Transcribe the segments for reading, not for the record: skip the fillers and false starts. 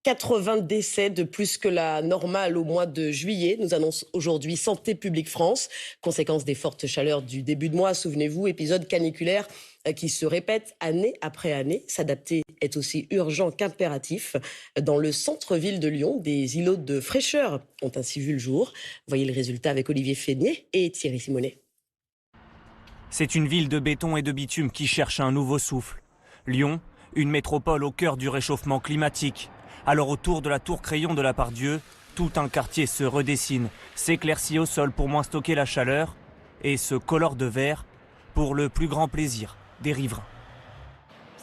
80 décès de plus que la normale au mois de juillet, nous annonce aujourd'hui Santé publique France. Conséquence des fortes chaleurs du début de mois, souvenez-vous, épisode caniculaire qui se répète année après année. S'adapter est aussi urgent qu'impératif. Dans le centre-ville de Lyon, des îlots de fraîcheur ont ainsi vu le jour. Voyez le résultat avec Olivier Fénier et Thierry Simonet. C'est une ville de béton et de bitume qui cherche un nouveau souffle. Lyon, une métropole au cœur du réchauffement climatique. Alors autour de la tour Crayon de la Part-Dieu, tout un quartier se redessine, s'éclaircit au sol pour moins stocker la chaleur et se colore de vert pour le plus grand plaisir des riverains.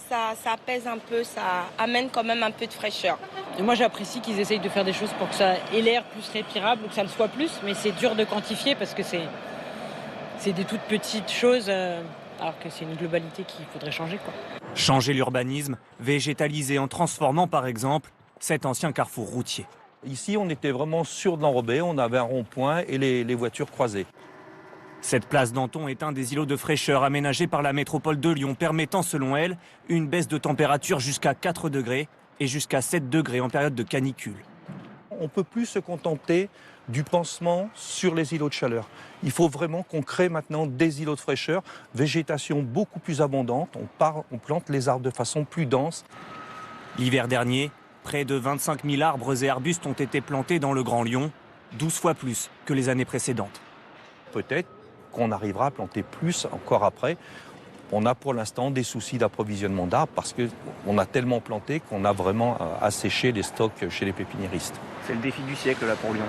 Ça apaise un peu, ça amène quand même un peu de fraîcheur. Et moi j'apprécie qu'ils essayent de faire des choses pour que ça ait l'air plus respirable ou que ça le soit plus, mais c'est dur de quantifier parce que c'est des toutes petites choses alors que c'est une globalité qu'il faudrait changer, quoi. Changer l'urbanisme, végétaliser en transformant par exemple cet ancien carrefour routier. Ici, on était vraiment sûr de l'enrobé, on avait un rond-point et les voitures croisées. Cette place Danton est un des îlots de fraîcheur aménagés par la métropole de Lyon, permettant selon elle une baisse de température jusqu'à 4 degrés et jusqu'à 7 degrés en période de canicule. On ne peut plus se contenter du pansement sur les îlots de chaleur. Il faut vraiment qu'on crée maintenant des îlots de fraîcheur, végétation beaucoup plus abondante, on plante les arbres de façon plus dense. L'hiver dernier, près de 25 000 arbres et arbustes ont été plantés dans le Grand Lyon, 12 fois plus que les années précédentes. Peut-être qu'on arrivera à planter plus encore après. On a pour l'instant des soucis d'approvisionnement d'arbres parce qu'on a tellement planté qu'on a vraiment asséché les stocks chez les pépiniéristes. C'est le défi du siècle là pour Lyon.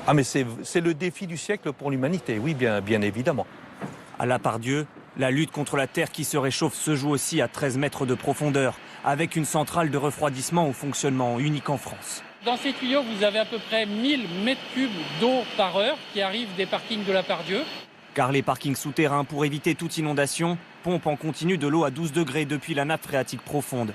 Ah mais c'est le défi du siècle pour l'humanité, oui bien évidemment. À la Part-Dieu, la lutte contre la terre qui se réchauffe se joue aussi à 13 mètres de profondeur, avec une centrale de refroidissement au fonctionnement unique en France. Dans ces tuyaux, vous avez à peu près 1000 mètres cubes d'eau par heure qui arrivent des parkings de la Part-Dieu. Car les parkings souterrains, pour éviter toute inondation, pompent en continu de l'eau à 12 degrés depuis la nappe phréatique profonde.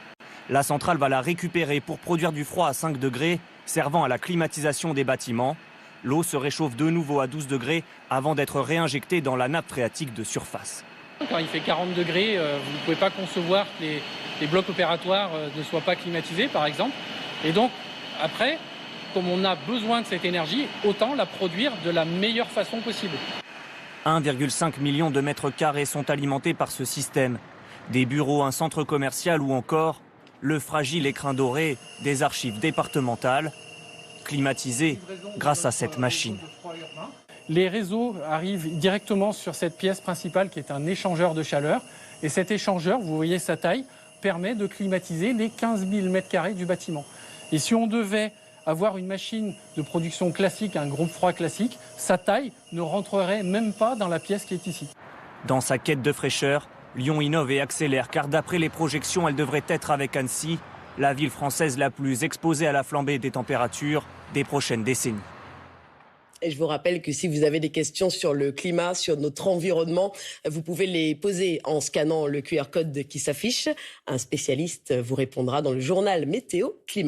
La centrale va la récupérer pour produire du froid à 5 degrés, servant à la climatisation des bâtiments. L'eau se réchauffe de nouveau à 12 degrés avant d'être réinjectée dans la nappe phréatique de surface. Quand il fait 40 degrés, vous ne pouvez pas concevoir que les blocs opératoires ne soient pas climatisés, par exemple. Et donc, après, comme on a besoin de cette énergie, autant la produire de la meilleure façon possible. 1,5 million de mètres carrés sont alimentés par ce système. Des bureaux, un centre commercial ou encore le fragile écrin doré des archives départementales, climatisé grâce à cette machine. Les réseaux arrivent directement sur cette pièce principale qui est un échangeur de chaleur. Et cet échangeur, vous voyez sa taille, permet de climatiser les 15 000 mètres carrés du bâtiment. Et si on devait avoir une machine de production classique, un groupe froid classique, sa taille ne rentrerait même pas dans la pièce qui est ici. Dans sa quête de fraîcheur, Lyon innove et accélère car d'après les projections, elle devrait être avec Annecy la ville française la plus exposée à la flambée des températures des prochaines décennies. Et je vous rappelle que si vous avez des questions sur le climat, sur notre environnement, vous pouvez les poser en scannant le QR code qui s'affiche. Un spécialiste vous répondra dans le journal Météo Climat.